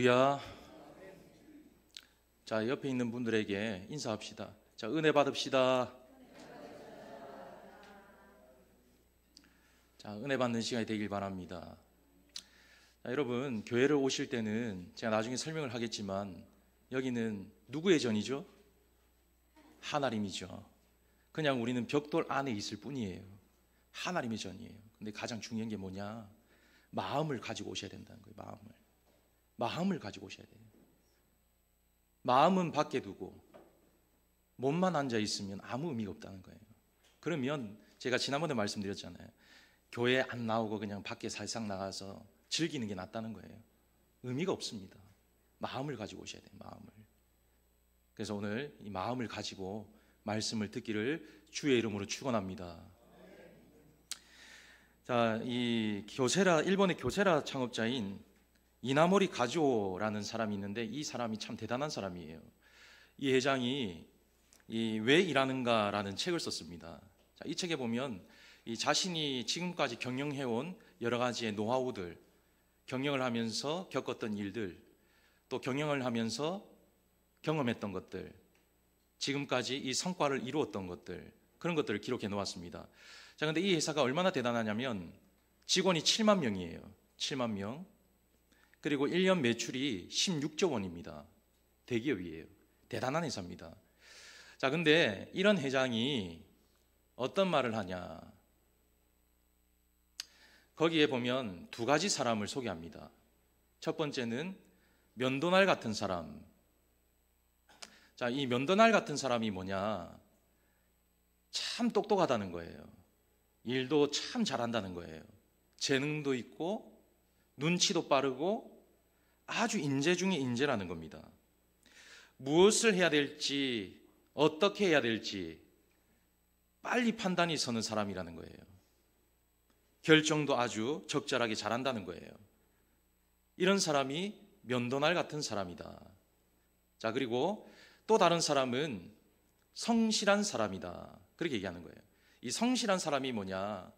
할렐루야. 자, 옆에 있는 분들에게 인사합시다. 자, 은혜 받읍시다. 자, 은혜 받는 시간이 되길 바랍니다. 자, 여러분, 교회를 오실 때는 제가 나중에 설명을 하겠지만 여기는 누구의 전이죠? 하나님이죠. 그냥 우리는 벽돌 안에 있을 뿐이에요. 하나님의 전이에요. 근데 가장 중요한 게 뭐냐? 마음을 가지고 오셔야 된다는 거예요. 마음을 가지고 오셔야 돼요. 마음은 밖에 두고 몸만 앉아 있으면 아무 의미가 없다는 거예요. 그러면 제가 지난번에 말씀드렸잖아요. 교회 안 나오고 그냥 밖에 살짝 나가서 즐기는 게 낫다는 거예요. 의미가 없습니다. 마음을 가지고 오셔야 돼요. 마음을. 그래서 오늘 이 마음을 가지고 말씀을 듣기를 주의 이름으로 축원합니다. 자, 이 교세라, 일본의 교세라 창업자인 이나모리 가즈오라는 사람이 있는데 이 사람이 참 대단한 사람이에요. 이 회장이 왜 일하는가라는 책을 썼습니다. 자, 이 책에 보면 이 자신이 지금까지 경영해온 여러 가지의 노하우들, 경영을 하면서 겪었던 일들, 또 경영을 하면서 경험했던 것들, 지금까지 이 성과를 이루었던 것들, 그런 것들을 기록해 놓았습니다. 자, 근데 이 회사가 얼마나 대단하냐면 직원이 7만 명이에요. 7만 명. 그리고 1년 매출이 16조 원입니다. 대기업이에요. 대단한 회사입니다. 자, 근데 이런 회장이 어떤 말을 하냐? 거기에 보면 두 가지 사람을 소개합니다. 첫 번째는 면도날 같은 사람. 자, 이 면도날 같은 사람이 뭐냐? 참 똑똑하다는 거예요. 일도 참 잘한다는 거예요. 재능도 있고 눈치도 빠르고 아주 인재 중에 인재라는 겁니다. 무엇을 해야 될지, 어떻게 해야 될지 빨리 판단이 서는 사람이라는 거예요. 결정도 아주 적절하게 잘한다는 거예요. 이런 사람이 면도날 같은 사람이다. 자, 그리고 또 다른 사람은 성실한 사람이다. 그렇게 얘기하는 거예요. 이 성실한 사람이 뭐냐?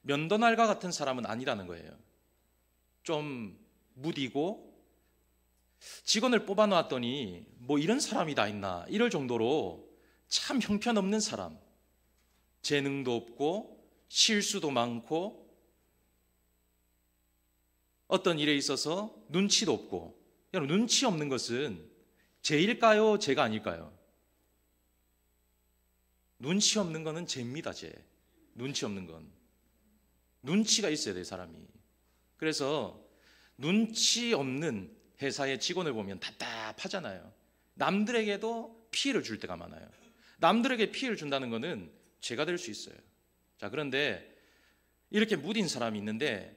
면도날과 같은 사람은 아니라는 거예요. 좀 무디고 직원을 뽑아놓았더니 뭐 이런 사람이 다 있나 이럴 정도로 참 형편없는 사람, 재능도 없고 실수도 많고 어떤 일에 있어서 눈치도 없고. 여러분, 눈치 없는 것은 죄일까요? 죄가 아닐까요? 눈치 없는 거는 죄입니다. 죄. 눈치 없는 건 눈치가 있어야 돼요, 사람이. 그래서 눈치 없는 회사의 직원을 보면 답답하잖아요. 남들에게도 피해를 줄 때가 많아요. 남들에게 피해를 준다는 것은 죄가 될 수 있어요. 자, 그런데 이렇게 무딘 사람이 있는데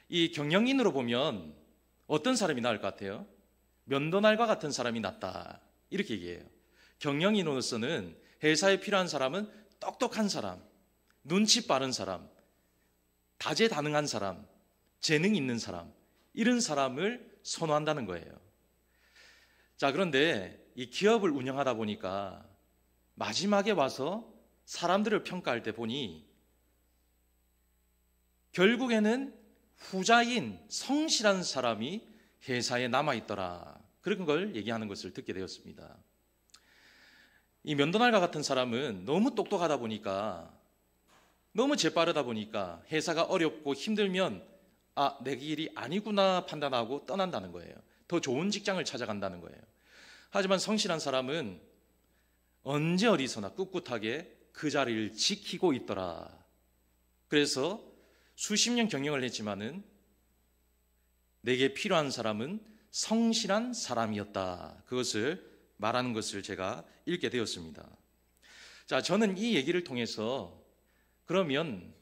이 경영인으로 보면 어떤 사람이 나을 것 같아요? 면도날과 같은 사람이 낫다. 이렇게 얘기해요. 경영인으로서는 회사에 필요한 사람은 똑똑한 사람, 눈치 빠른 사람, 다재다능한 사람, 재능 있는 사람, 이런 사람을 선호한다는 거예요. 자, 그런데 이 기업을 운영하다 보니까 마지막에 와서 사람들을 평가할 때 보니 결국에는 후자인 성실한 사람이 회사에 남아있더라. 그런 걸 얘기하는 것을 듣게 되었습니다. 이 면도날과 같은 사람은 너무 똑똑하다 보니까, 너무 재빠르다 보니까 회사가 어렵고 힘들면 내 길이 아니구나 판단하고 떠난다는 거예요. 더 좋은 직장을 찾아간다는 거예요. 하지만 성실한 사람은 언제 어디서나 꿋꿋하게 그 자리를 지키고 있더라. 그래서 수십 년 경영을 했지만은 내게 필요한 사람은 성실한 사람이었다. 그것을 말하는 것을 제가 읽게 되었습니다. 자, 저는 이 얘기를 통해서 그러면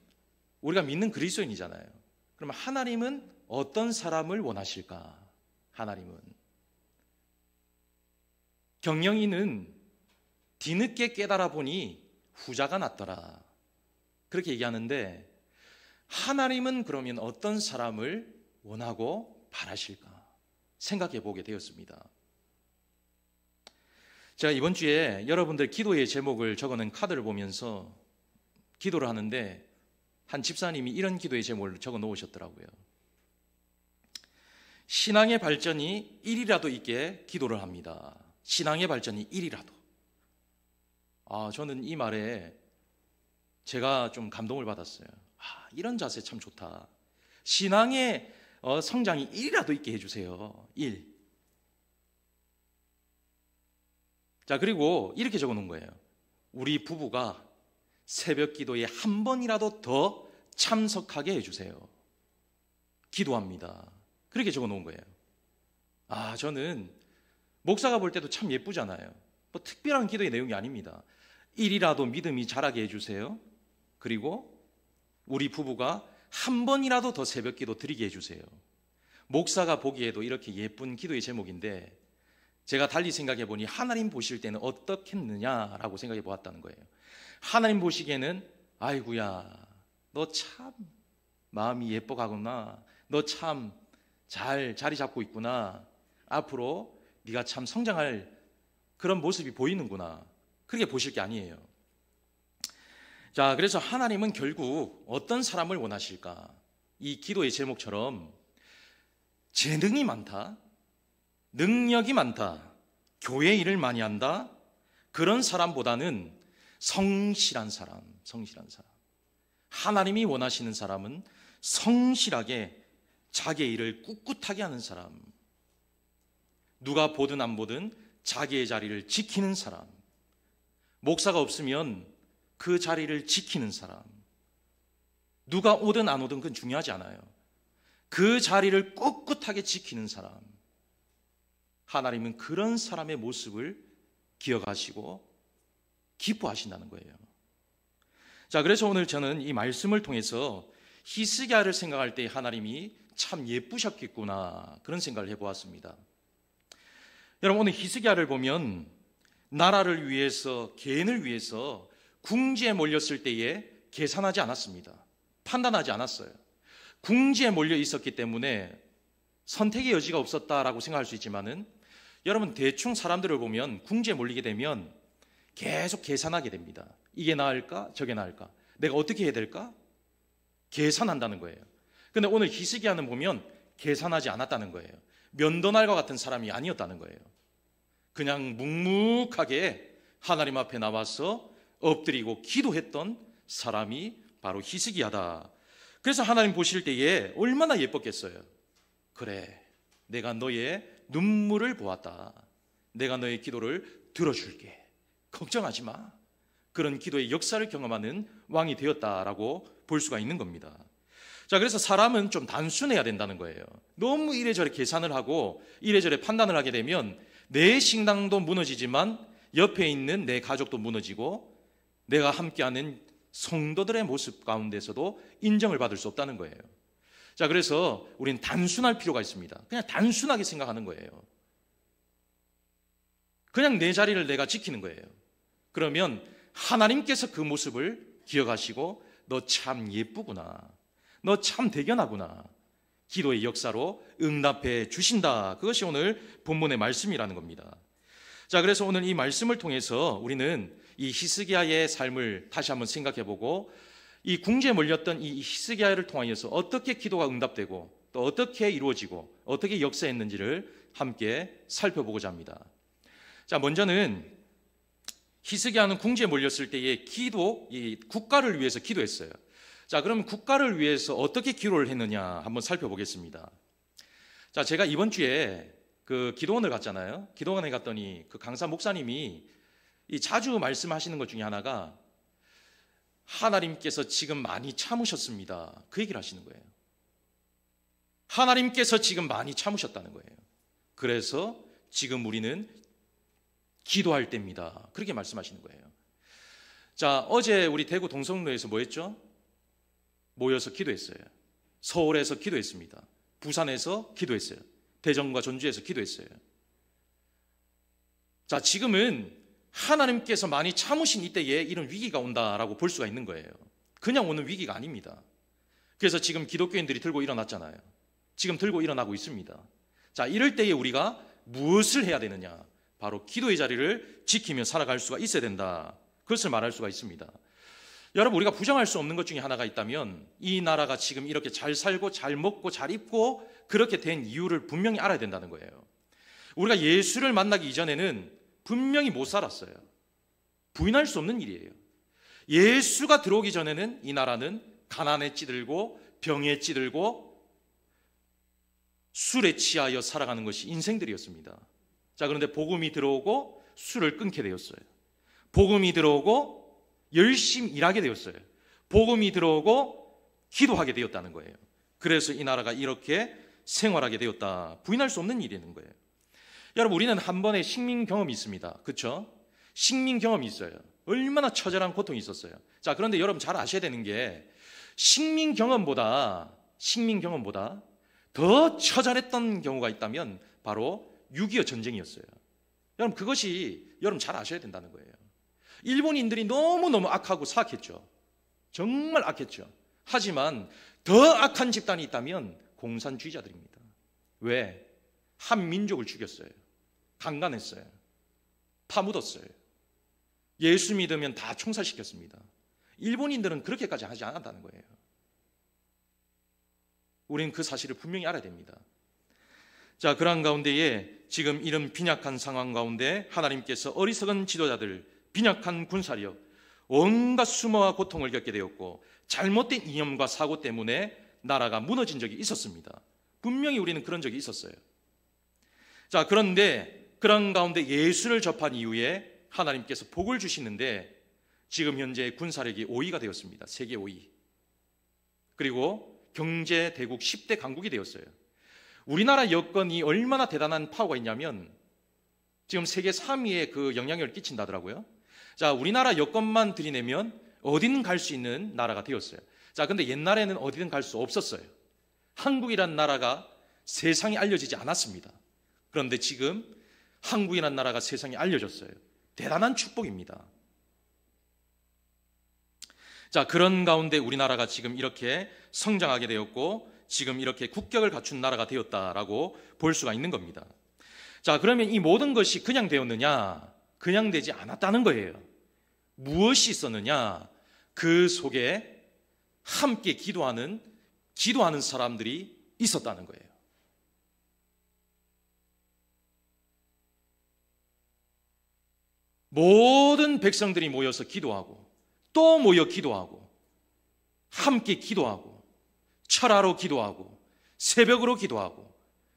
우리가 믿는 그리스도인이잖아요. 그러면 하나님은 어떤 사람을 원하실까? 하나님은 경영인은 뒤늦게 깨달아 보니 후자가 낫더라. 그렇게 얘기하는데 하나님은 그러면 어떤 사람을 원하고 바라실까? 생각해 보게 되었습니다. 제가 이번 주에 여러분들 기도의 제목을 적어놓은 카드를 보면서 기도를 하는데 한 집사님이 이런 기도의 제목을 적어 놓으셨더라고요. 신앙의 발전이 1이라도 있게 기도를 합니다. 신앙의 발전이 1이라도. 저는 이 말에 제가 좀 감동을 받았어요. 이런 자세 참 좋다. 신앙의 성장이 1이라도 있게 해주세요. 1. 자, 그리고 이렇게 적어 놓은 거예요. 우리 부부가 새벽 기도에 한 번이라도 더 참석하게 해주세요. 기도합니다. 그렇게 적어 놓은 거예요. 저는 목사가 볼 때도 참 예쁘잖아요. 뭐 특별한 기도의 내용이 아닙니다. 1이라도 믿음이 자라게 해주세요. 그리고 우리 부부가 한 번이라도 더 새벽 기도 드리게 해주세요. 목사가 보기에도 이렇게 예쁜 기도의 제목인데 제가 달리 생각해 보니 하나님 보실 때는 어떻겠느냐라고 생각해 보았다는 거예요. 하나님 보시기에는 아이고야, 너 참 마음이 예뻐가구나. 너 참 잘 자리 잡고 있구나. 앞으로 네가 참 성장할 그런 모습이 보이는구나. 그렇게 보실 게 아니에요. 자, 그래서 하나님은 결국 어떤 사람을 원하실까? 이 기도의 제목처럼 재능이 많다, 능력이 많다, 교회 일을 많이 한다, 그런 사람보다는 성실한 사람. 하나님이 원하시는 사람은 성실하게 자기의 일을 꿋꿋하게 하는 사람, 누가 보든 안 보든 자기의 자리를 지키는 사람, 목사가 없으면 그 자리를 지키는 사람, 누가 오든 안 오든 그건 중요하지 않아요. 그 자리를 꿋꿋하게 지키는 사람, 하나님은 그런 사람의 모습을 기억하시고 기뻐하신다는 거예요. 자, 그래서 오늘 저는 이 말씀을 통해서 히스기야를 생각할 때 하나님이 참 예쁘셨겠구나, 그런 생각을 해보았습니다. 여러분, 오늘 히스기야를 보면 나라를 위해서, 개인을 위해서 궁지에 몰렸을 때에 계산하지 않았습니다. 판단하지 않았어요. 궁지에 몰려 있었기 때문에 선택의 여지가 없었다라고 생각할 수 있지만은, 여러분 대충 사람들을 보면 궁지에 몰리게 되면 계속 계산하게 됩니다. 이게 나을까? 저게 나을까? 내가 어떻게 해야 될까? 계산한다는 거예요. 근데 오늘 히스기야는 보면 계산하지 않았다는 거예요. 면도날과 같은 사람이 아니었다는 거예요. 그냥 묵묵하게 하나님 앞에 나와서 엎드리고 기도했던 사람이 바로 히스기야다. 그래서 하나님 보실 때에 얼마나 예뻤겠어요. 그래, 내가 너의 눈물을 보았다. 내가 너의 기도를 들어줄게. 걱정하지 마. 그런 기도의 역사를 경험하는 왕이 되었다라고 볼 수가 있는 겁니다. 자, 그래서 사람은 좀 단순해야 된다는 거예요. 너무 이래저래 계산을 하고 이래저래 판단을 하게 되면 내 신앙도 무너지지만 옆에 있는 내 가족도 무너지고 내가 함께하는 성도들의 모습 가운데서도 인정을 받을 수 없다는 거예요. 자, 그래서 우리는 단순할 필요가 있습니다. 그냥 단순하게 생각하는 거예요. 그냥 내 자리를 내가 지키는 거예요. 그러면 하나님께서 그 모습을 기억하시고 너 참 예쁘구나, 너 참 대견하구나, 기도의 역사로 응답해 주신다. 그것이 오늘 본문의 말씀이라는 겁니다. 자, 그래서 오늘 이 말씀을 통해서 우리는 이 히스기야의 삶을 다시 한번 생각해보고 이 궁지에 몰렸던 이 히스기야를 통하여서 어떻게 기도가 응답되고 또 어떻게 이루어지고 어떻게 역사했는지를 함께 살펴보고자 합니다. 자, 먼저는 히스기야는 궁지에 몰렸을 때의 기도, 이 국가를 위해서 기도했어요. 자, 그럼 국가를 위해서 어떻게 기도를 했느냐 한번 살펴보겠습니다. 자, 제가 이번 주에 그 기도원을 갔잖아요. 기도원에 갔더니 그 강사 목사님이 이 자주 말씀하시는 것 중에 하나가 하나님께서 지금 많이 참으셨습니다. 그 얘기를 하시는 거예요. 하나님께서 지금 많이 참으셨다는 거예요. 그래서 지금 우리는 기도할 때입니다. 그렇게 말씀하시는 거예요. 자, 어제 우리 대구 동성로에서 뭐 했죠? 모여서 기도했어요. 서울에서 기도했습니다. 부산에서 기도했어요. 대전과 전주에서 기도했어요. 자, 지금은 하나님께서 많이 참으신 이때에 이런 위기가 온다라고 볼 수가 있는 거예요. 그냥 오는 위기가 아닙니다. 그래서 지금 기독교인들이 들고 일어났잖아요. 지금 들고 일어나고 있습니다. 자, 이럴 때에 우리가 무엇을 해야 되느냐? 바로 기도의 자리를 지키며 살아갈 수가 있어야 된다. 그것을 말할 수가 있습니다. 여러분, 우리가 부정할 수 없는 것 중에 하나가 있다면 이 나라가 지금 이렇게 잘 살고 잘 먹고 잘 입고 그렇게 된 이유를 분명히 알아야 된다는 거예요. 우리가 예수를 만나기 이전에는 분명히 못 살았어요. 부인할 수 없는 일이에요. 예수가 들어오기 전에는 이 나라는 가난에 찌들고 병에 찌들고 술에 취하여 살아가는 것이 인생들이었습니다. 자, 그런데 복음이 들어오고 술을 끊게 되었어요. 복음이 들어오고 열심히 일하게 되었어요. 복음이 들어오고 기도하게 되었다는 거예요. 그래서 이 나라가 이렇게 생활하게 되었다. 부인할 수 없는 일이라는 거예요. 여러분, 우리는 한 번의 식민 경험이 있습니다. 그렇죠? 식민 경험이 있어요. 얼마나 처절한 고통이 있었어요. 자, 그런데 여러분 잘 아셔야 되는 게 식민 경험보다 더 처절했던 경우가 있다면 바로 6.25 전쟁이었어요. 여러분, 그것이 여러분 잘 아셔야 된다는 거예요. 일본인들이 너무너무 악하고 사악했죠. 정말 악했죠. 하지만 더 악한 집단이 있다면 공산주의자들입니다. 왜? 한 민족을 죽였어요. 강간했어요. 파묻었어요. 예수 믿으면 다 총살시켰습니다. 일본인들은 그렇게까지 하지 않았다는 거예요. 우리는 그 사실을 분명히 알아야 됩니다. 자, 그러한 가운데에 지금 이런 빈약한 상황 가운데 하나님께서 어리석은 지도자들, 빈약한 군사력, 온갖 수모와 고통을 겪게 되었고 잘못된 이념과 사고 때문에 나라가 무너진 적이 있었습니다. 분명히 우리는 그런 적이 있었어요. 자, 그런데 그런 가운데 예수를 접한 이후에 하나님께서 복을 주시는데 지금 현재 군사력이 5위가 되었습니다. 세계 5위. 그리고 경제 대국 10대 강국이 되었어요. 우리나라 여건이 얼마나 대단한 파워가 있냐면 지금 세계 3위에 그 영향력을 끼친다더라고요. 자, 우리나라 여건만 들이내면 어디든 갈 수 있는 나라가 되었어요. 자, 근데 옛날에는 어디든 갈 수 없었어요. 한국이란 나라가 세상에 알려지지 않았습니다. 그런데 지금 한국이란 나라가 세상에 알려졌어요. 대단한 축복입니다. 자, 그런 가운데 우리나라가 지금 이렇게 성장하게 되었고 지금 이렇게 국격을 갖춘 나라가 되었다라고 볼 수가 있는 겁니다. 자, 그러면 이 모든 것이 그냥 되었느냐? 그냥 되지 않았다는 거예요. 무엇이 있었느냐? 그 속에 함께 기도하는 사람들이 있었다는 거예요. 모든 백성들이 모여서 기도하고 또 모여 기도하고 함께 기도하고 철야로 기도하고 새벽으로 기도하고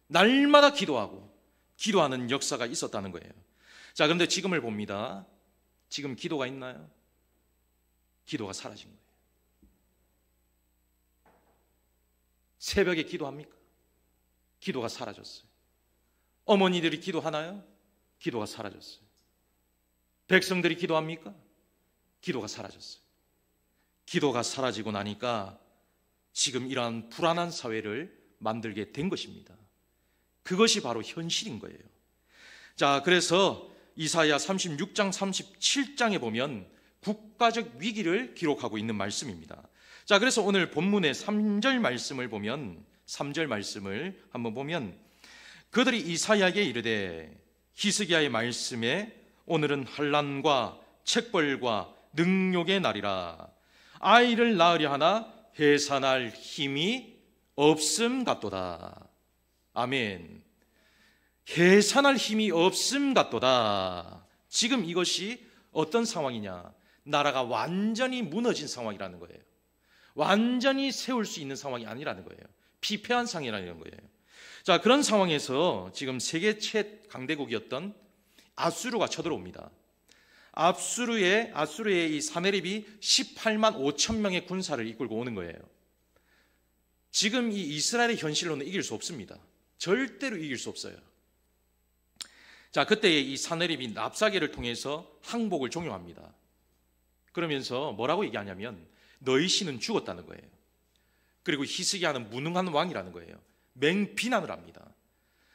날마다 기도하는 역사가 있었다는 거예요. 자, 그런데 지금을 봅니다. 지금 기도가 있나요? 기도가 사라진 거예요. 새벽에 기도합니까? 기도가 사라졌어요. 어머니들이 기도하나요? 기도가 사라졌어요. 백성들이 기도합니까? 기도가 사라졌어요. 기도가 사라지고 나니까 지금 이러한 불안한 사회를 만들게 된 것입니다. 그것이 바로 현실인 거예요. 자, 그래서 이사야 36장 37장에 보면 국가적 위기를 기록하고 있는 말씀입니다. 자, 그래서 오늘 본문의 3절 말씀을 보면 3절 말씀을 한번 보면 그들이 이사야에게 이르되 히스기야의 말씀에 오늘은 환난과 책벌과 능욕의 날이라 아이를 낳으려 하나 해산할 힘이 없음 같도다. 아멘. 해산할 힘이 없음 같도다. 지금 이것이 어떤 상황이냐? 나라가 완전히 무너진 상황이라는 거예요. 완전히 세울 수 있는 상황이 아니라는 거예요. 피폐한 상황이라는 거예요. 자, 그런 상황에서 지금 세계 최강대국이었던 아수르가 쳐들어옵니다. 아수르의 이 사네립이 18만 5천 명의 군사를 이끌고 오는 거예요. 지금 이 이스라엘의 현실로는 이길 수 없습니다. 절대로 이길 수 없어요. 자, 그때 이 사네립이 납사계를 통해서 항복을 종용합니다. 그러면서 뭐라고 얘기하냐면 너희 신은 죽었다는 거예요. 그리고 히스기야는 무능한 왕이라는 거예요. 맹비난을 합니다.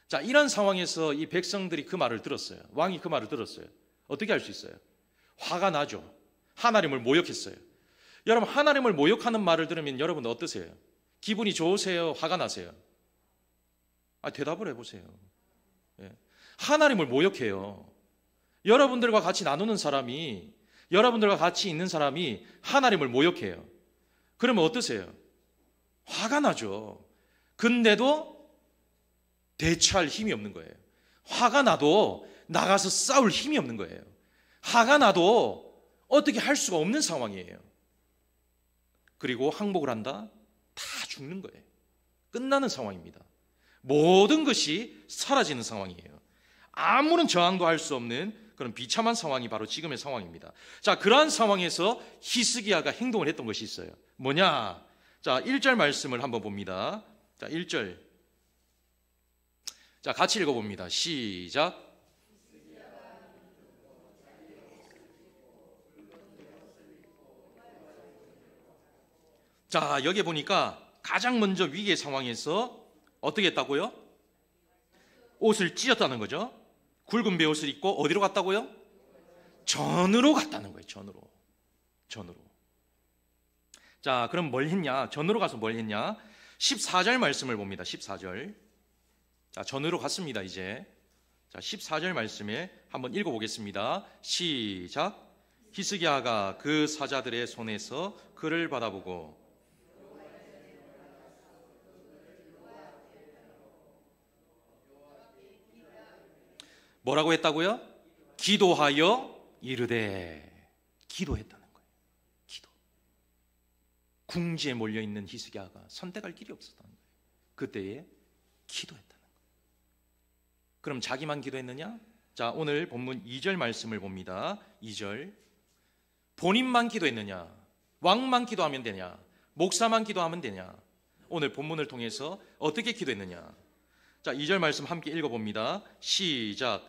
자, 이런 상황에서 이 백성들이 그 말을 들었어요. 왕이 그 말을 들었어요. 어떻게 할 수 있어요? 화가 나죠. 하나님을 모욕했어요. 여러분, 하나님을 모욕하는 말을 들으면 여러분 어떠세요? 기분이 좋으세요? 화가 나세요? 대답을 해보세요. 예. 하나님을 모욕해요. 여러분들과 같이 나누는 사람이 여러분들과 같이 있는 사람이 하나님을 모욕해요. 그러면 어떠세요? 화가 나죠. 근데도 대처할 힘이 없는 거예요. 화가 나도 나가서 싸울 힘이 없는 거예요. 화가 나도 어떻게 할 수가 없는 상황이에요. 그리고 항복을 한다? 다 죽는 거예요. 끝나는 상황입니다. 모든 것이 사라지는 상황이에요. 아무런 저항도 할 수 없는 그런 비참한 상황이 바로 지금의 상황입니다. 자, 그러한 상황에서 히스기야가 행동을 했던 것이 있어요. 뭐냐? 자, 1절 말씀을 한번 봅니다. 자, 1절. 자, 같이 읽어봅니다. 시작. 자, 여기 보니까 가장 먼저 위기의 상황에서 어떻게 했다고요? 옷을 찢었다는 거죠. 굵은 베옷을 입고 어디로 갔다고요? 전으로 갔다는 거예요. 전으로. 자, 그럼 뭘 했냐? 전으로 가서 뭘 했냐? 14절 말씀을 봅니다. 14절. 자, 전으로 갔습니다, 이제. 자, 14절 말씀에 한번 읽어보겠습니다. 시작. 히스기야가 그 사자들의 손에서 그를 받아보고 뭐라고 했다고요? 기도하여 이르되. 기도했다는 거예요. 기도. 궁지에 몰려있는 히스기야가 선택할 길이 없었다는 거예요. 그때에 기도했다는 거예요. 그럼 자기만 기도했느냐? 자, 오늘 본문 2절 말씀을 봅니다. 2절. 본인만 기도했느냐? 왕만 기도하면 되냐? 목사만 기도하면 되냐? 오늘 본문을 통해서 어떻게 기도했느냐? 자, 2절 말씀 함께 읽어봅니다. 시작.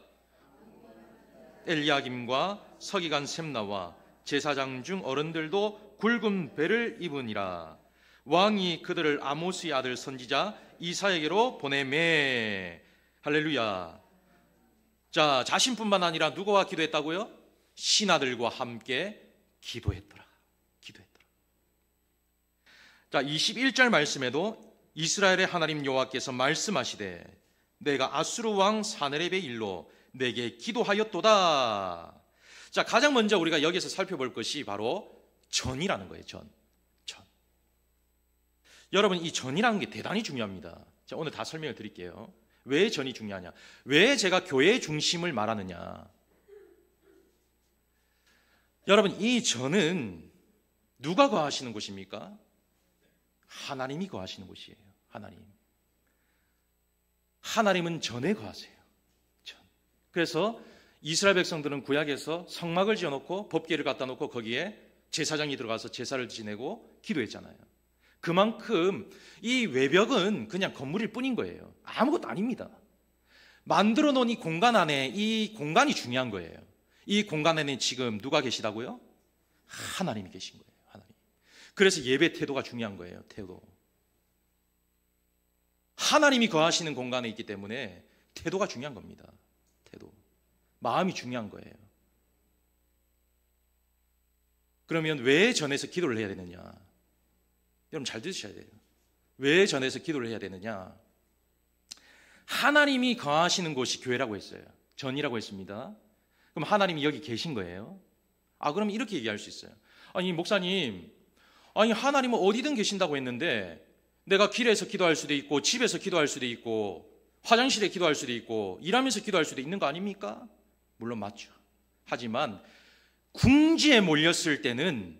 엘리야김과 서기관 셈나와 제사장 중 어른들도 굵은 베를 입으니라. 왕이 그들을 아모스의 아들 선지자 이사야에게로 보내매. 할렐루야. 자, 자신뿐만 아니라 누구와 기도했다고요? 신하들과 함께 기도했더라. 자, 21절 말씀에도 이스라엘의 하나님 여호와께서 말씀하시되 내가 아수르 왕 사네립의 일로 내게 기도하였도다. 자, 가장 먼저 우리가 여기서 살펴볼 것이 바로 전이라는 거예요. 전. 여러분, 이 전이라는 게 대단히 중요합니다. 자, 오늘 다 설명을 드릴게요. 왜 전이 중요하냐? 왜 제가 교회의 중심을 말하느냐? 여러분, 이 전은 누가 거하시는 곳입니까? 하나님이 거하시는 곳이에요. 하나님은 전에 거하세요. 전. 그래서 이스라엘 백성들은 구약에서 성막을 지어놓고 법궤를 갖다 놓고 거기에 제사장이 들어가서 제사를 지내고 기도했잖아요. 그만큼 이 외벽은 그냥 건물일 뿐인 거예요. 아무것도 아닙니다. 만들어 놓은 이 공간 안에 이 공간이 중요한 거예요. 이 공간 안에 지금 누가 계시다고요? 하나님이 계신 거예요. 그래서 예배 태도가 중요한 거예요. 태도. 하나님이 거하시는 공간에 있기 때문에 태도가 중요한 겁니다. 태도. 마음이 중요한 거예요. 그러면 왜 전에서 기도를 해야 되느냐? 여러분 잘 들으셔야 돼요. 왜 전에서 기도를 해야 되느냐? 하나님이 거하시는 곳이 교회라고 했어요. 전이라고 했습니다. 그럼 하나님이 여기 계신 거예요. 그럼 이렇게 얘기할 수 있어요. 아니, 목사님, 하나님은 어디든 계신다고 했는데 내가 길에서 기도할 수도 있고 집에서 기도할 수도 있고 화장실에 기도할 수도 있고 일하면서 기도할 수도 있는 거 아닙니까? 물론 맞죠. 하지만 궁지에 몰렸을 때는,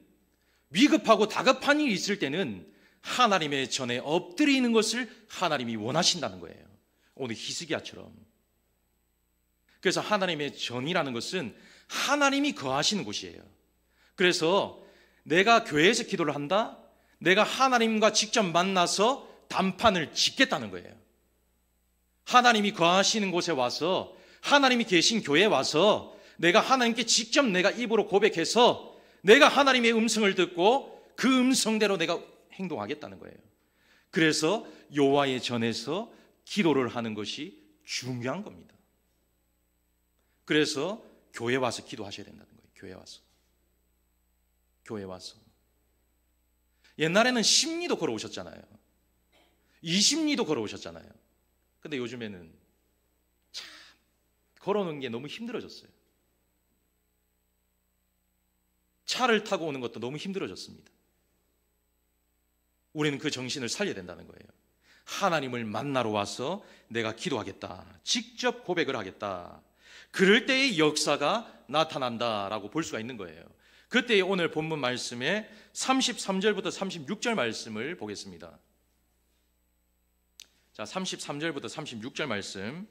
위급하고 다급한 일이 있을 때는 하나님의 전에 엎드리는 것을 하나님이 원하신다는 거예요. 오늘 히스기야처럼. 그래서 하나님의 전이라는 것은 하나님이 거하시는 곳이에요. 그래서 내가 교회에서 기도를 한다? 내가 하나님과 직접 만나서 단판을 짓겠다는 거예요. 하나님이 거하시는 곳에 와서, 하나님이 계신 교회에 와서 내가 하나님께 직접 내가 입으로 고백해서 내가 하나님의 음성을 듣고 그 음성대로 내가 행동하겠다는 거예요. 그래서 여호와의 전에서 기도를 하는 것이 중요한 겁니다. 그래서 교회 와서 기도하셔야 된다는 거예요. 교회 와서. 옛날에는 10리도 걸어오셨잖아요. 20리도 걸어오셨잖아요. 근데 요즘에는 참 걸어오는 게 너무 힘들어졌어요. 차를 타고 오는 것도 너무 힘들어졌습니다. 우리는 그 정신을 살려야 된다는 거예요. 하나님을 만나러 와서 내가 기도하겠다, 직접 고백을 하겠다, 그럴 때의 역사가 나타난다라고 볼 수가 있는 거예요. 그때 오늘 본문 말씀에 33절부터 36절 말씀을 보겠습니다. 자, 33절부터 36절 말씀.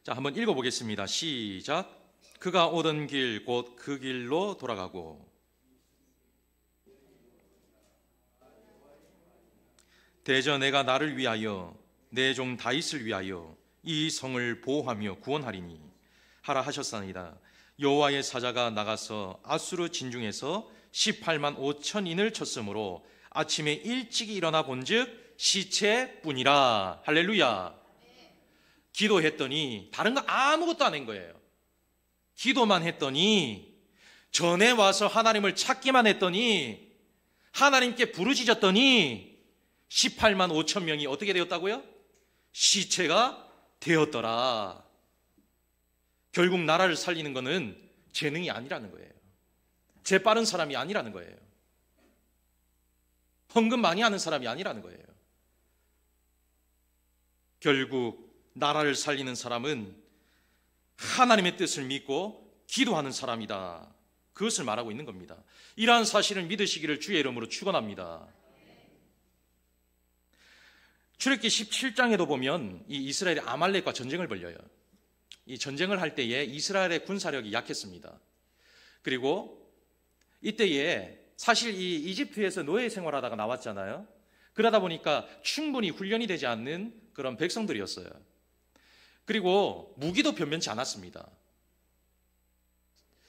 자, 한번 읽어보겠습니다. 시작. 그가 오던 길 곧 그 길로 돌아가고 대저 내가 나를 위하여 내 종 다윗을 위하여 이 성을 보호하며 구원하리니 하라 하셨사니이다. 여호와의 사자가 나가서 아수르 진중에서 18만 5천인을 쳤으므로 아침에 일찍 일어나 본즉 시체뿐이라. 할렐루야. 기도했더니 다른 거 아무것도 안 한 거예요. 기도만 했더니, 전에 와서 하나님을 찾기만 했더니, 하나님께 부르짖었더니 18만 5천 명이 어떻게 되었다고요? 시체가 되었더라. 결국 나라를 살리는 것은 재능이 아니라는 거예요. 재빠른 사람이 아니라는 거예요. 헌금 많이 하는 사람이 아니라는 거예요. 결국 나라를 살리는 사람은 하나님의 뜻을 믿고 기도하는 사람이다. 그것을 말하고 있는 겁니다. 이러한 사실을 믿으시기를 주의 이름으로 축원합니다. 출애굽기 17장에도 보면 이 이스라엘이 아말렉과 전쟁을 벌여요. 이 전쟁을 할 때에 이스라엘의 군사력이 약했습니다. 그리고 이때에 사실 이 이집트에서 노예 생활하다가 나왔잖아요. 그러다 보니까 충분히 훈련이 되지 않는 그런 백성들이었어요. 그리고 무기도 변변치 않았습니다.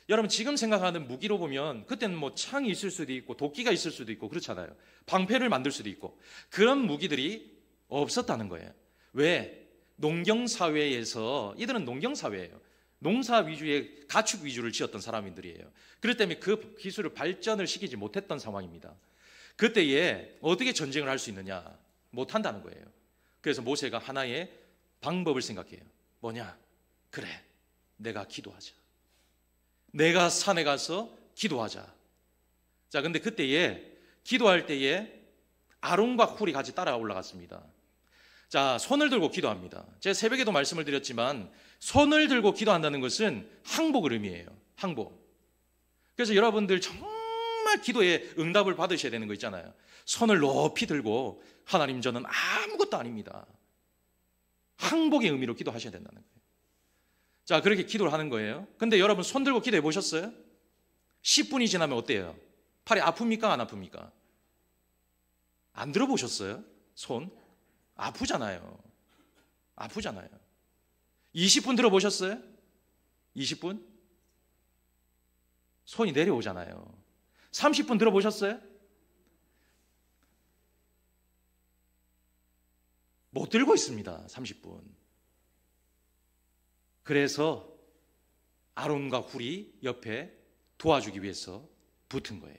여러분 지금 생각하는 무기로 보면 그때는 뭐 창이 있을 수도 있고 도끼가 있을 수도 있고 그렇잖아요. 방패를 만들 수도 있고 그런 무기들이 없었다는 거예요. 왜? 농경사회에서 이들은 농경사회예요. 농사 위주의 가축 위주를 지었던 사람들이에요. 그렇기 때문에 그 기술을 발전을 시키지 못했던 상황입니다. 그때에 어떻게 전쟁을 할 수 있느냐? 못한다는 거예요. 그래서 모세가 하나의 방법을 생각해요. 뭐냐? 그래, 내가 기도하자. 내가 산에 가서 기도하자. 자, 근데 그때에 기도할 때에 아론과 훌이 같이 따라 올라갔습니다. 자, 손을 들고 기도합니다. 제가 새벽에도 말씀을 드렸지만 손을 들고 기도한다는 것은 항복을 의미해요. 항복. 그래서 여러분들 정말 기도에 응답을 받으셔야 되는 거 있잖아요. 손을 높이 들고 하나님 저는 아무것도 아닙니다. 항복의 의미로 기도하셔야 된다는 거예요. 자, 그렇게 기도를 하는 거예요. 근데 여러분 손 들고 기도해 보셨어요? 10분이 지나면 어때요? 팔이 아픕니까? 안 아픕니까? 안 들어보셨어요? 손? 아프잖아요. 아프잖아요. 20분 들어보셨어요? 20분? 손이 내려오잖아요. 30분 들어보셨어요? 못 들고 있습니다. 30분. 그래서 아론과 훌이 옆에 도와주기 위해서 붙은 거예요.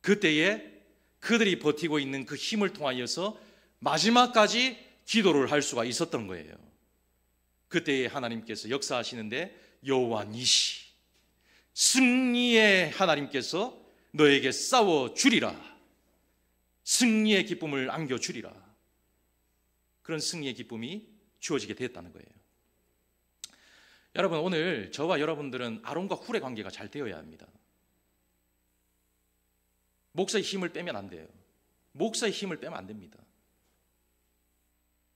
그때에 그들이 버티고 있는 그 힘을 통하여서 마지막까지 기도를 할 수가 있었던 거예요. 그때에 하나님께서 역사하시는데 여호와 니시, 승리의 하나님께서 너에게 싸워주리라. 승리의 기쁨을 안겨주리라. 그런 승리의 기쁨이 주어지게 되었다는 거예요. 여러분, 오늘 저와 여러분들은 아론과 훌의 관계가 잘 되어야 합니다. 목사의 힘을 빼면 안 돼요. 목사의 힘을 빼면 안 됩니다.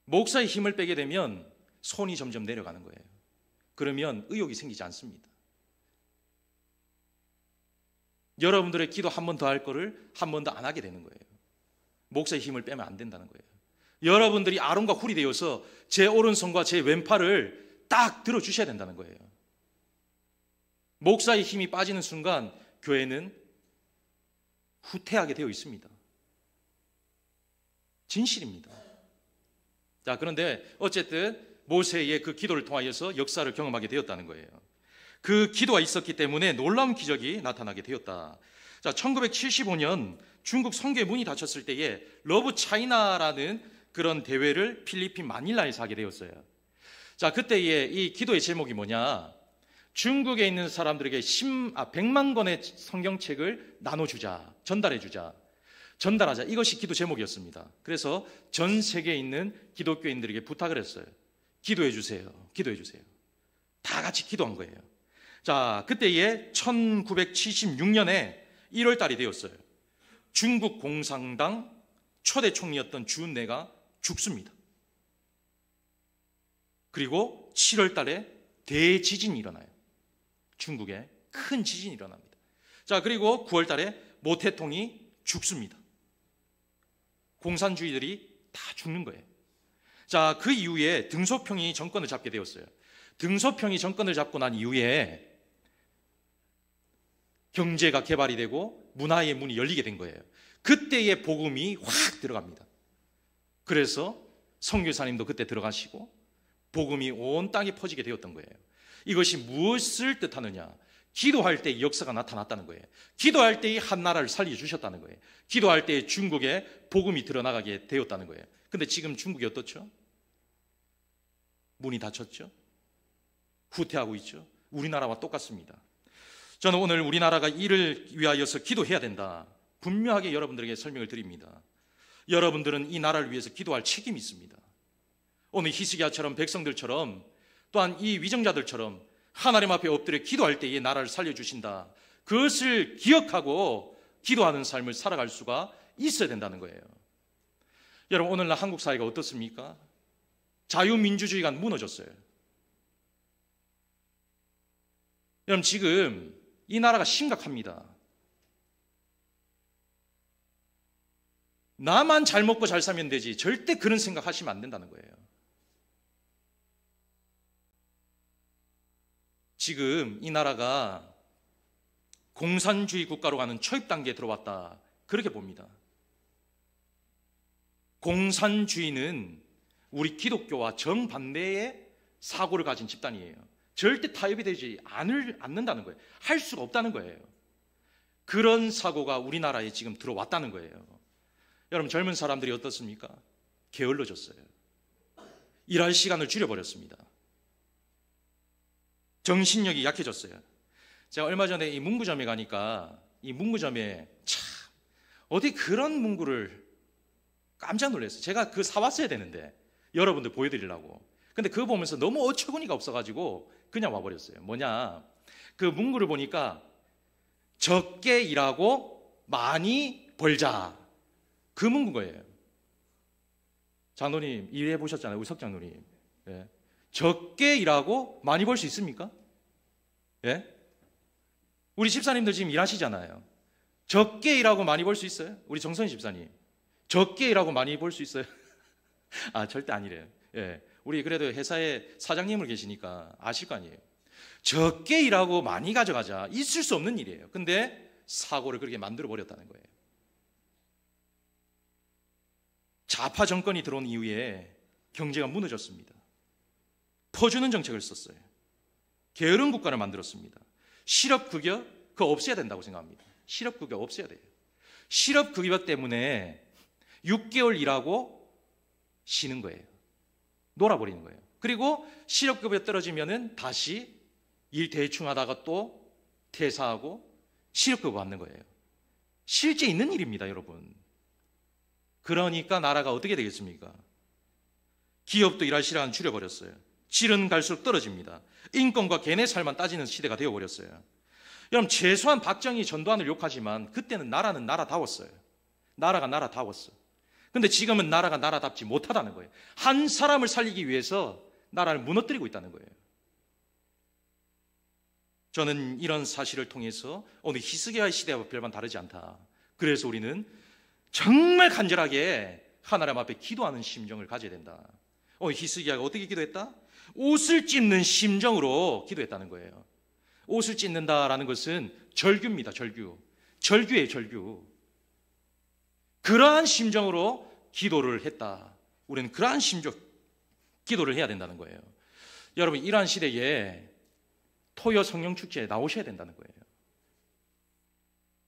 목사의 힘을 빼게 되면 손이 점점 내려가는 거예요. 그러면 의욕이 생기지 않습니다. 여러분들의 기도 한 번 더 할 거를 한 번 더 안 하게 되는 거예요. 목사의 힘을 빼면 안 된다는 거예요. 여러분들이 아론과 훌이 되어서 제 오른손과 제 왼팔을 딱 들어주셔야 된다는 거예요. 목사의 힘이 빠지는 순간 교회는 후퇴하게 되어 있습니다. 진실입니다. 자, 그런데 어쨌든 모세의 그 기도를 통하여서 역사를 경험하게 되었다는 거예요. 그 기도가 있었기 때문에 놀라운 기적이 나타나게 되었다. 자, 1975년 중국 선교의 문이 닫혔을 때에 러브 차이나라는 그런 대회를 필리핀 마닐라에서 하게 되었어요. 자, 그때의 이 기도의 제목이 뭐냐? 중국에 있는 사람들에게 100만 권의 성경책을 나눠주자, 전달해주자, 전달하자. 이것이 기도 제목이었습니다. 그래서 전 세계에 있는 기독교인들에게 부탁을 했어요. 기도해 주세요. 기도해 주세요. 다 같이 기도한 거예요. 자, 그때에 1976년에 1월 달이 되었어요. 중국 공산당 초대 총리였던 주은내가 죽습니다. 그리고 7월 달에 대지진이 일어나요. 중국에 큰 지진이 일어납니다. 자, 그리고 9월 달에 모태통이 죽습니다. 공산주의들이 다 죽는 거예요. 자, 그 이후에 등소평이 정권을 잡게 되었어요. 등소평이 정권을 잡고 난 이후에 경제가 개발이 되고 문화의 문이 열리게 된 거예요. 그때의 복음이 확 들어갑니다. 그래서 선교사님도 그때 들어가시고 복음이 온 땅에 퍼지게 되었던 거예요. 이것이 무엇을 뜻하느냐? 기도할 때 역사가 나타났다는 거예요. 기도할 때 한 나라를 살려주셨다는 거예요. 기도할 때 중국에 복음이 드러나가게 되었다는 거예요. 근데 지금 중국이 어떻죠? 문이 닫혔죠? 후퇴하고 있죠? 우리나라와 똑같습니다. 저는 오늘 우리나라가 이를 위하여서 기도해야 된다, 분명하게 여러분들에게 설명을 드립니다. 여러분들은 이 나라를 위해서 기도할 책임이 있습니다. 오늘 히스기야처럼 백성들처럼 또한 이 위정자들처럼 하나님 앞에 엎드려 기도할 때 이 나라를 살려주신다, 그것을 기억하고 기도하는 삶을 살아갈 수가 있어야 된다는 거예요. 여러분, 오늘날 한국 사회가 어떻습니까? 자유민주주의가 무너졌어요. 여러분, 지금 이 나라가 심각합니다. 나만 잘 먹고 잘 살면 되지, 절대 그런 생각 하시면 안 된다는 거예요. 지금 이 나라가 공산주의 국가로 가는 초입 단계에 들어왔다, 그렇게 봅니다. 공산주의는 우리 기독교와 정반대의 사고를 가진 집단이에요. 절대 타협이 되지 않는다는 거예요. 할 수가 없다는 거예요. 그런 사고가 우리나라에 지금 들어왔다는 거예요. 여러분, 젊은 사람들이 어떻습니까? 게을러졌어요. 일할 시간을 줄여버렸습니다. 정신력이 약해졌어요. 제가 얼마 전에 이 문구점에 가니까 이 문구점에 참 어디 그런 문구를 깜짝 놀랐어요. 제가 그거 사왔어야 되는데 여러분들 보여드리려고. 근데 그거 보면서 너무 어처구니가 없어가지고 그냥 와버렸어요. 뭐냐, 그 문구를 보니까 적게 일하고 많이 벌자, 그 문구인 거예요. 장로님 일해 보셨잖아요. 우리 석 장로님. 예. 적게 일하고 많이 벌 수 있습니까? 예? 우리 집사님들 지금 일하시잖아요. 적게 일하고 많이 벌 수 있어요? 우리 정선희 집사님, 적게 일하고 많이 벌 수 있어요? 아, 절대 아니래요. 예. 우리 그래도 회사에 사장님을 계시니까 아실 거 아니에요. 적게 일하고 많이 가져가자, 있을 수 없는 일이에요. 근데 사고를 그렇게 만들어 버렸다는 거예요. 좌파 정권이 들어온 이후에 경제가 무너졌습니다. 퍼주는 정책을 썼어요. 게으른 국가를 만들었습니다. 실업급여, 그거 없애야 된다고 생각합니다. 실업급여 없애야 돼요. 실업급여 때문에 6개월 일하고 쉬는 거예요. 놀아버리는 거예요. 그리고 실업급여 떨어지면은 다시 일 대충 하다가 또 퇴사하고 실업급여 받는 거예요. 실제 있는 일입니다, 여러분. 그러니까 나라가 어떻게 되겠습니까? 기업도 일할 시간을 줄여버렸어요. 질은 갈수록 떨어집니다. 인권과 개인의 삶만 따지는 시대가 되어버렸어요. 여러분, 최소한 박정희 전두환을 욕하지만 그때는 나라는 나라다웠어요. 나라가 나라다웠어. 근데 지금은 나라가 나라답지 못하다는 거예요. 한 사람을 살리기 위해서 나라를 무너뜨리고 있다는 거예요. 저는 이런 사실을 통해서 오늘 히스기야의 시대와 별반 다르지 않다, 그래서 우리는 정말 간절하게 하나님 앞에 기도하는 심정을 가져야 된다. 히스기야가 어떻게 기도했다? 옷을 찢는 심정으로 기도했다는 거예요. 옷을 찢는다라는 것은 절규입니다. 절규예요, 절규. 그러한 심정으로 기도를 했다. 우리는 그러한 심정 기도를 해야 된다는 거예요. 여러분, 이러한 시대에 토요 성령축제에 나오셔야 된다는 거예요.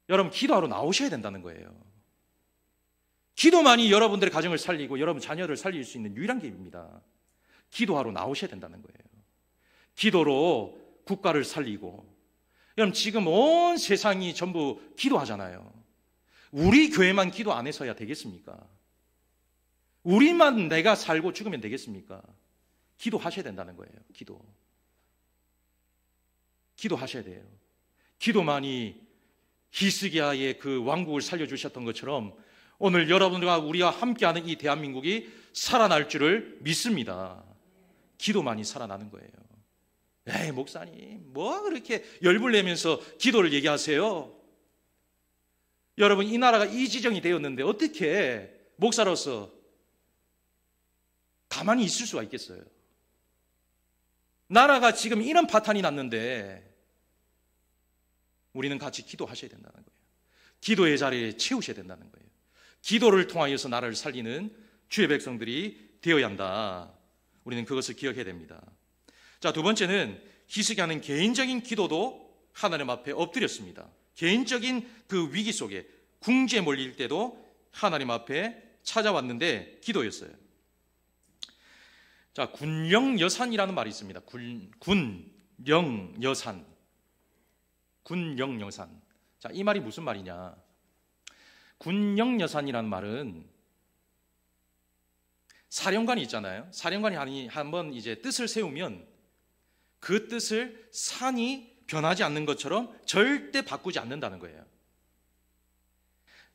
여러분, 기도하러 나오셔야 된다는 거예요. 기도만이 여러분들의 가정을 살리고 여러분 자녀를 살릴 수 있는 유일한 길입니다. 기도하러 나오셔야 된다는 거예요. 기도로 국가를 살리고. 여러분, 지금 온 세상이 전부 기도하잖아요. 우리 교회만 기도 안 해서야 되겠습니까? 우리만 내가 살고 죽으면 되겠습니까? 기도하셔야 된다는 거예요. 기도하셔야 돼요. 기도만이 히스기야의 그 왕국을 살려주셨던 것처럼 오늘 여러분들과 우리와 함께하는 이 대한민국이 살아날 줄을 믿습니다. 기도만이 살아나는 거예요. 에이, 목사님, 뭐 그렇게 열불 내면서 기도를 얘기하세요? 여러분, 이 나라가 이 지정이 되었는데 어떻게 목사로서 가만히 있을 수가 있겠어요? 나라가 지금 이런 파탄이 났는데 우리는 같이 기도하셔야 된다는 거예요. 기도의 자리에 채우셔야 된다는 거예요. 기도를 통하여서 나라를 살리는 주의 백성들이 되어야 한다. 우리는 그것을 기억해야 됩니다. 자, 두 번째는 히스기야는 개인적인 기도도 하나님 앞에 엎드렸습니다. 개인적인 그 위기 속에 궁지에 몰릴 때도 하나님 앞에 찾아왔는데 기도였어요. 자, 군령여산이라는 말이 있습니다. 군령여산. 군령여산. 자, 이 말이 무슨 말이냐? 군령여산이라는 말은 사령관이 있잖아요. 사령관이 한번 이제 뜻을 세우면 그 뜻을 산이 변하지 않는 것처럼 절대 바꾸지 않는다는 거예요.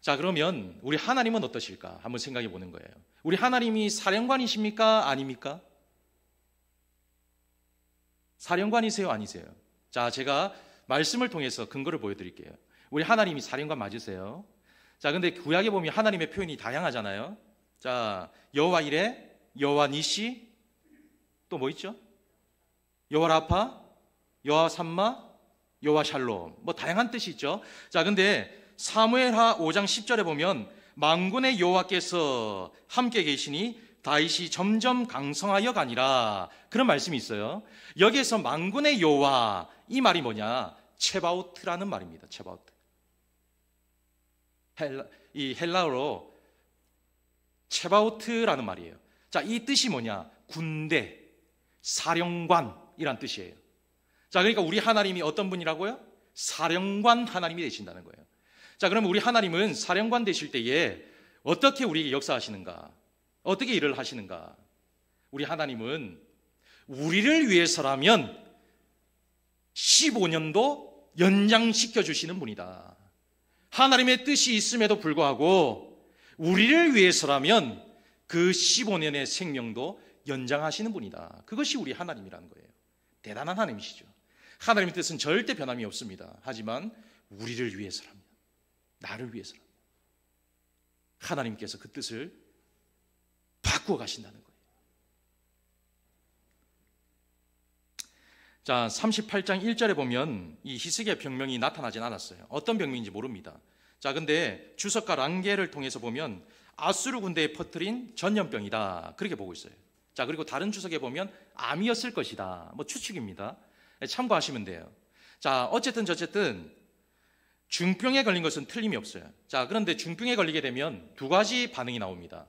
자, 그러면 우리 하나님은 어떠실까? 한번 생각해 보는 거예요. 우리 하나님이 사령관이십니까? 아닙니까? 사령관이세요? 아니세요? 자, 제가 말씀을 통해서 근거를 보여드릴게요. 우리 하나님이 사령관 맞으세요? 자, 근데 구약에 보면 하나님의 표현이 다양하잖아요. 자, 여호와 이레, 여호와 니시, 또 뭐 있죠? 여호와 라파, 여호와 삼마, 여호와 샬롬, 뭐 다양한 뜻이 있죠. 자, 근데 사무엘하 5장 10절에 보면 만군의 여호와께서 함께 계시니 다윗이 점점 강성하여가 아니라 그런 말씀이 있어요. 여기에서 만군의 여호와, 이 말이 뭐냐? 체바오트라는 말입니다. 체바오트. 이 헬라어로 체바오트라는 말이에요. 자, 이 뜻이 뭐냐? 군대, 사령관이란 뜻이에요. 자, 그러니까 우리 하나님이 어떤 분이라고요? 사령관 하나님이 되신다는 거예요. 자, 그러면 우리 하나님은 사령관 되실 때에 어떻게 우리에게 역사하시는가? 어떻게 일을 하시는가? 우리 하나님은 우리를 위해서라면 15년도 연장시켜 주시는 분이다. 하나님의 뜻이 있음에도 불구하고 우리를 위해서라면 그 15년의 생명도 연장하시는 분이다. 그것이 우리 하나님이라는 거예요. 대단한 하나님이시죠. 하나님의 뜻은 절대 변함이 없습니다. 하지만 우리를 위해서라면, 나를 위해서라면 하나님께서 그 뜻을 바꾸어 가신다는 거예요. 자, 38장 1절에 보면 이 히스기야 병명이 나타나진 않았어요. 어떤 병명인지 모릅니다. 자, 근데 주석가 랑게를 통해서 보면 아수르 군대에 퍼뜨린 전염병이다, 그렇게 보고 있어요. 자, 그리고 다른 주석에 보면 암이었을 것이다, 뭐 추측입니다. 참고하시면 돼요. 자, 어쨌든 저쨌든 중병에 걸린 것은 틀림이 없어요. 자, 그런데 중병에 걸리게 되면 두 가지 반응이 나옵니다.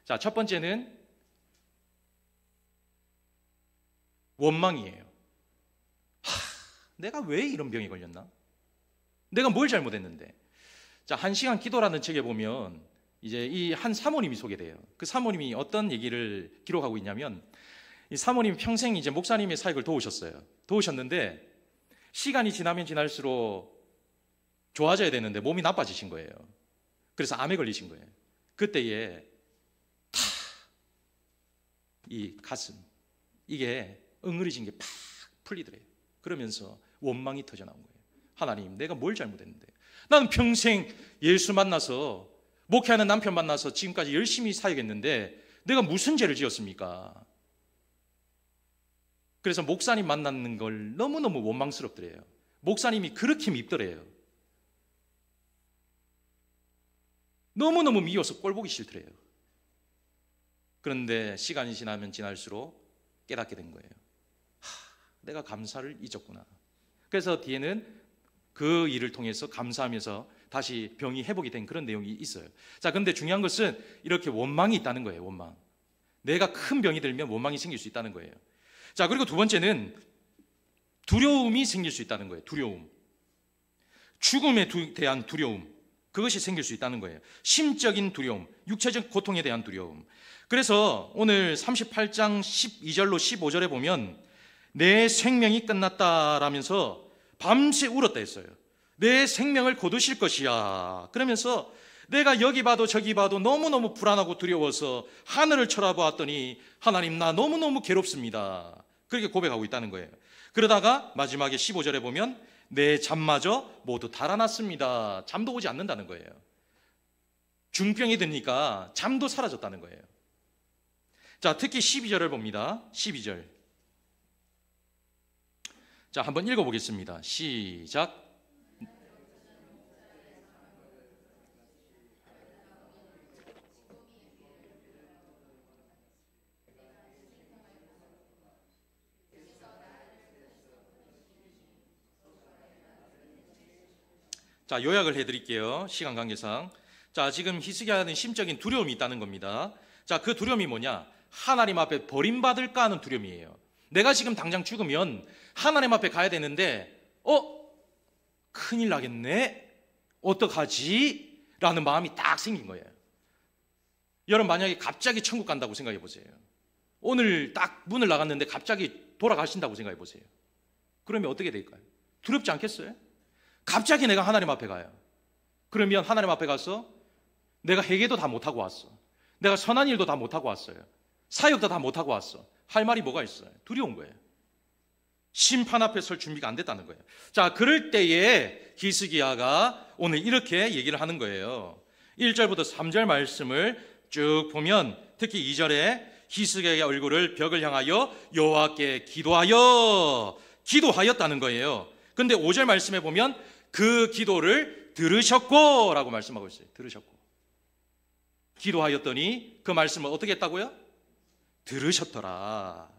자, 첫 번째는 원망이에요. 내가 왜 이런 병에 걸렸나? 내가 뭘 잘못했는데? 자, 1시간 기도라는 책에 보면 이제 이 한 사모님이 소개돼요. 그 사모님이 어떤 얘기를 기록하고 있냐면, 이 사모님이 평생 이제 목사님의 사역을 도우셨어요. 도우셨는데 시간이 지나면 지날수록 좋아져야 되는데 몸이 나빠지신 거예요. 그래서 암에 걸리신 거예요. 그때에 이 가슴, 이게 응어리진 게 팍 풀리더래요. 그러면서 원망이 터져 나온 거예요. 하나님, 내가 뭘 잘못했는데? 나는 평생 예수 만나서, 목회하는 남편 만나서 지금까지 열심히 사역했는데 내가 무슨 죄를 지었습니까? 그래서 목사님 만나는 걸 너무너무 원망스럽더래요. 목사님이 그렇게 밉더래요. 너무너무 미워서 꼴보기 싫더래요. 그런데 시간이 지나면 지날수록 깨닫게 된 거예요. 내가 감사를 잊었구나. 그래서 뒤에는 그 일을 통해서 감사하면서 다시 병이 회복이 된 그런 내용이 있어요. 자, 그런데 중요한 것은 이렇게 원망이 있다는 거예요. 원망. 내가 큰 병이 들면 원망이 생길 수 있다는 거예요. 자, 그리고 두 번째는 두려움이 생길 수 있다는 거예요. 두려움. 죽음에 대한 두려움. 그것이 생길 수 있다는 거예요. 심적인 두려움, 육체적 고통에 대한 두려움. 그래서 오늘 38장 12절로 15절에 보면 내 생명이 끝났다라면서 밤새 울었다 했어요. 내 생명을 거두실 것이야. 그러면서 내가 여기 봐도 저기 봐도 너무너무 불안하고 두려워서 하늘을 쳐다보았더니 하나님, 나 너무너무 괴롭습니다. 그렇게 고백하고 있다는 거예요. 그러다가 마지막에 15절에 보면 내 잠마저 모두 달아났습니다. 잠도 오지 않는다는 거예요. 중병이 드니까 잠도 사라졌다는 거예요. 자, 특히 12절을 봅니다. 12절. 자, 한번 읽어보겠습니다. 시작. 자, 요약을 해드릴게요. 시간 관계상. 자, 지금 히스기야는 심적인 두려움이 있다는 겁니다. 자, 그 두려움이 뭐냐? 하나님 앞에 버림받을까 하는 두려움이에요. 내가 지금 당장 죽으면 하나님 앞에 가야 되는데 큰일 나겠네? 어떡하지? 라는 마음이 딱 생긴 거예요. 여러분, 만약에 갑자기 천국 간다고 생각해 보세요. 오늘 딱 문을 나갔는데 갑자기 돌아가신다고 생각해 보세요. 그러면 어떻게 될까요? 두렵지 않겠어요? 갑자기 내가 하나님 앞에 가요. 그러면 하나님 앞에 가서 내가 회개도 다 못하고 왔어. 내가 선한 일도 다 못하고 왔어요. 사역도 다 못하고 왔어. 할 말이 뭐가 있어요? 두려운 거예요. 심판 앞에 설 준비가 안 됐다는 거예요. 자, 그럴 때에 히스기야가 오늘 이렇게 얘기를 하는 거예요. 1절부터 3절 말씀을 쭉 보면 특히 2절에 히스기야의 얼굴을 벽을 향하여 여호와께 기도하였다는 거예요. 근데 5절 말씀에 보면 그 기도를 들으셨고 라고 말씀하고 있어요. 들으셨고. 기도하였더니 그 말씀을 어떻게 했다고요? 들으셨더라.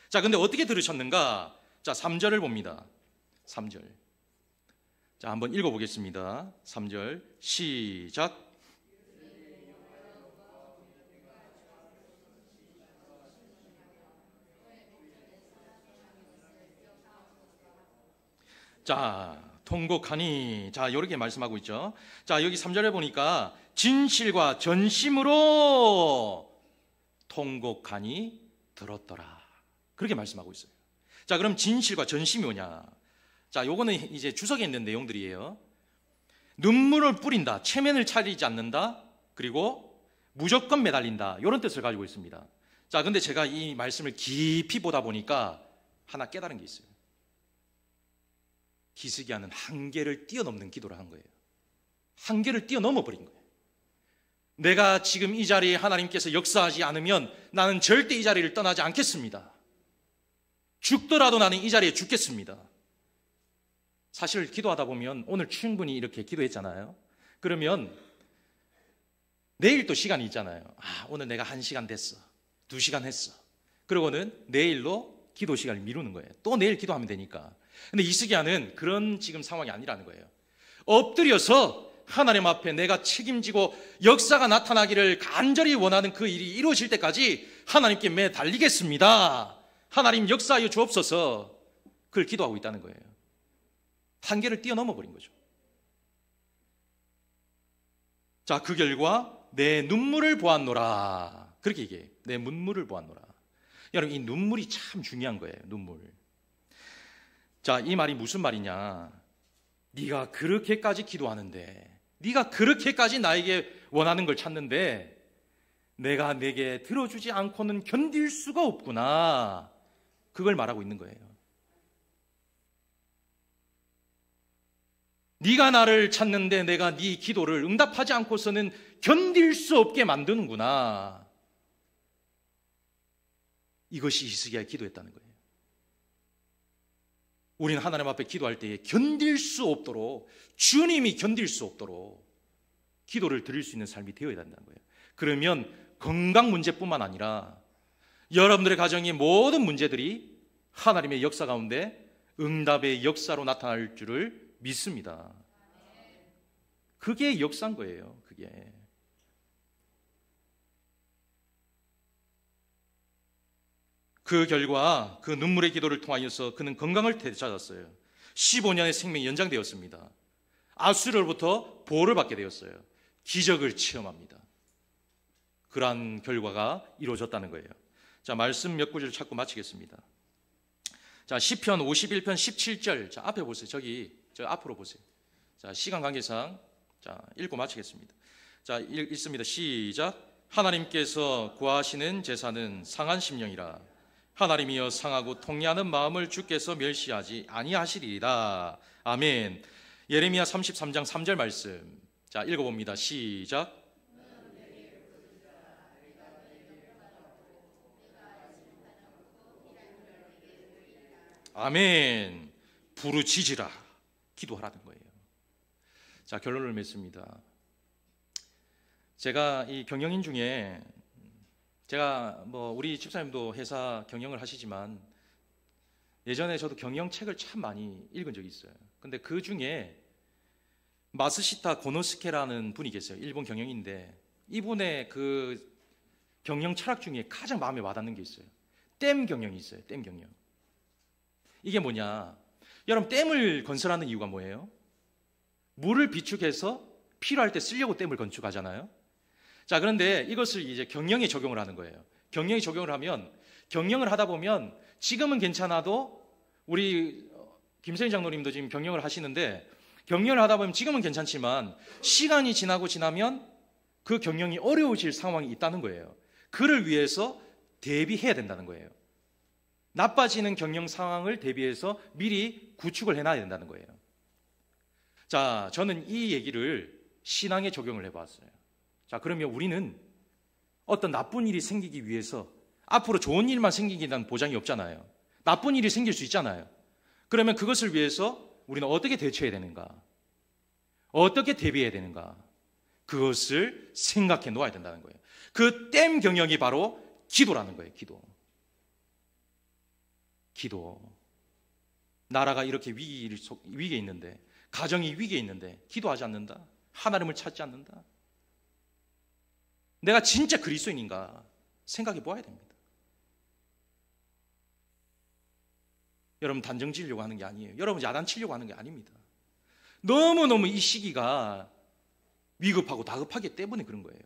자, 근데 어떻게 들으셨는가? 자, 3절을 봅니다. 3절. 자, 한번 읽어보겠습니다. 3절 시작. 자, 통곡하니. 자, 이렇게 말씀하고 있죠. 자, 여기 3절에 보니까 진실과 전심으로 통곡하니 들었더라. 그렇게 말씀하고 있어요. 자, 그럼 진실과 전심이 뭐냐? 자, 요거는 이제 주석에 있는 내용들이에요. 눈물을 뿌린다, 체면을 차리지 않는다, 그리고 무조건 매달린다, 이런 뜻을 가지고 있습니다. 자, 근데 제가 이 말씀을 깊이 보다 보니까 하나 깨달은 게 있어요. 히스기야는 한계를 뛰어넘는 기도를 한 거예요. 한계를 뛰어넘어 버린 거예요. 내가 지금 이 자리에 하나님께서 역사하지 않으면 나는 절대 이 자리를 떠나지 않겠습니다. 죽더라도 나는 이 자리에 죽겠습니다. 사실 기도하다 보면 오늘 충분히 이렇게 기도했잖아요. 그러면 내일 또 시간이 있잖아요. 오늘 내가 1시간 됐어, 2시간 했어. 그러고는 내일로 기도 시간을 미루는 거예요. 또 내일 기도하면 되니까. 근데 히스기야는 그런 지금 상황이 아니라는 거예요. 엎드려서 하나님 앞에 내가 책임지고 역사가 나타나기를 간절히 원하는 그 일이 이루어질 때까지 하나님께 매달리겠습니다. 하나님 역사하여 주옵소서. 그걸 기도하고 있다는 거예요. 한계를 뛰어넘어 버린 거죠. 자, 그 결과 내 눈물을 보았노라. 그렇게 얘기해요. 내 눈물을 보았노라. 여러분, 이 눈물이 참 중요한 거예요. 눈물. 자, 이 말이 무슨 말이냐? 네가 그렇게까지 기도하는데, 네가 그렇게까지 나에게 원하는 걸 찾는데 내가 내게 들어주지 않고는 견딜 수가 없구나. 그걸 말하고 있는 거예요. 네가 나를 찾는데 내가 네 기도를 응답하지 않고서는 견딜 수 없게 만드는구나. 이것이 히스기야의 기도였다는 거예요. 우리는 하나님 앞에 기도할 때에 견딜 수 없도록, 주님이 견딜 수 없도록 기도를 드릴 수 있는 삶이 되어야 된다는 거예요. 그러면 건강 문제뿐만 아니라 여러분들의 가정의 모든 문제들이 하나님의 역사 가운데 응답의 역사로 나타날 줄을 믿습니다. 그게 역사인 거예요. 그게. 그 결과 그 눈물의 기도를 통하여서 그는 건강을 되찾았어요. 15년의 생명이 연장되었습니다. 아수르로부터 보호를 받게 되었어요. 기적을 체험합니다. 그러한 결과가 이루어졌다는 거예요. 자, 말씀 몇 구절 찾고 마치겠습니다. 자, 시편 51편 17절. 자, 앞에 보세요. 저 앞으로 보세요. 자, 시간 관계상 자, 읽고 마치겠습니다. 자, 읽습니다. 시작. 하나님께서 구하시는 제사는 상한 심령이라. 하나님이여 상하고 통례하는 마음을 주께서 멸시하지 아니하시리이다. 아멘. 예레미야 33장 3절 말씀. 자, 읽어봅니다. 시작. 아멘. 부르짖으라. 기도하라는 거예요. 자, 결론을 맺습니다. 제가 이 경영인 중에 제가 우리 집사님도 회사 경영을 하시지만 예전에 저도 경영책을 참 많이 읽은 적이 있어요. 근데 그 중에 마스시타 고노스케라는 분이 계세요. 일본 경영인데 이분의 그 경영 철학 중에 가장 마음에 와닿는 게 있어요. 댐 경영이 있어요. 댐 경영. 이게 뭐냐? 여러분, 댐을 건설하는 이유가 뭐예요? 물을 비축해서 필요할 때 쓰려고 댐을 건축하잖아요. 자, 그런데 이것을 이제 경영에 적용을 하는 거예요. 경영에 적용을 하면, 경영을 하다 보면 지금은 괜찮아도 우리 김세인 장로님도 지금 경영을 하시는데 경영을 하다 보면 지금은 괜찮지만 시간이 지나면 그 경영이 어려워질 상황이 있다는 거예요. 그를 위해서 대비해야 된다는 거예요. 나빠지는 경영 상황을 대비해서 미리 구축을 해놔야 된다는 거예요. 자, 저는 이 얘기를 신앙에 적용을 해봤어요. 자, 그러면 우리는 어떤 나쁜 일이 생기기 위해서 앞으로 좋은 일만 생기기는 보장이 없잖아요. 나쁜 일이 생길 수 있잖아요. 그러면 그것을 위해서 우리는 어떻게 대처해야 되는가? 어떻게 대비해야 되는가? 그것을 생각해 놓아야 된다는 거예요. 그 댐 경영이 바로 기도라는 거예요. 기도. 나라가 이렇게 위기에 있는데, 가정이 위기에 있는데 기도하지 않는다? 하나님을 찾지 않는다? 내가 진짜 그리스도인인가 생각해 보아야 됩니다. 여러분, 단정 지으려고 하는 게 아니에요. 여러분, 야단치려고 하는 게 아닙니다. 너무너무 이 시기가 위급하고 다급하기 때문에 그런 거예요.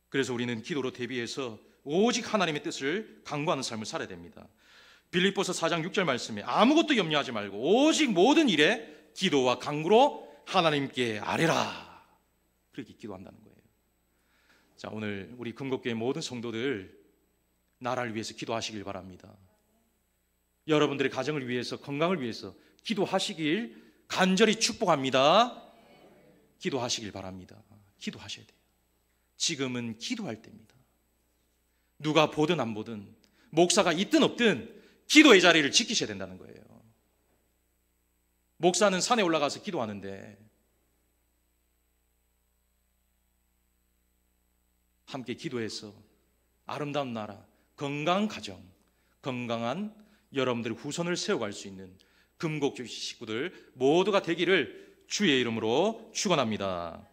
그래서 우리는 기도로 대비해서 오직 하나님의 뜻을 강구하는 삶을 살아야 됩니다. 빌립보서 4장 6절 말씀에 아무것도 염려하지 말고 오직 모든 일에 기도와 간구로 하나님께 아뢰라. 그렇게 기도한다는 거예요. 자, 오늘 우리 금곡교회 모든 성도들 나라를 위해서 기도하시길 바랍니다. 여러분들의 가정을 위해서, 건강을 위해서 기도하시길 간절히 축복합니다. 기도하시길 바랍니다. 기도하셔야 돼요. 지금은 기도할 때입니다. 누가 보든 안 보든, 목사가 있든 없든 기도의 자리를 지키셔야 된다는 거예요. 목사는 산에 올라가서 기도하는데 함께 기도해서 아름다운 나라, 건강한 가정, 건강한 여러분들의 후손을 세워갈 수 있는 금곡교회 식구들 모두가 되기를 주의 이름으로 축원합니다.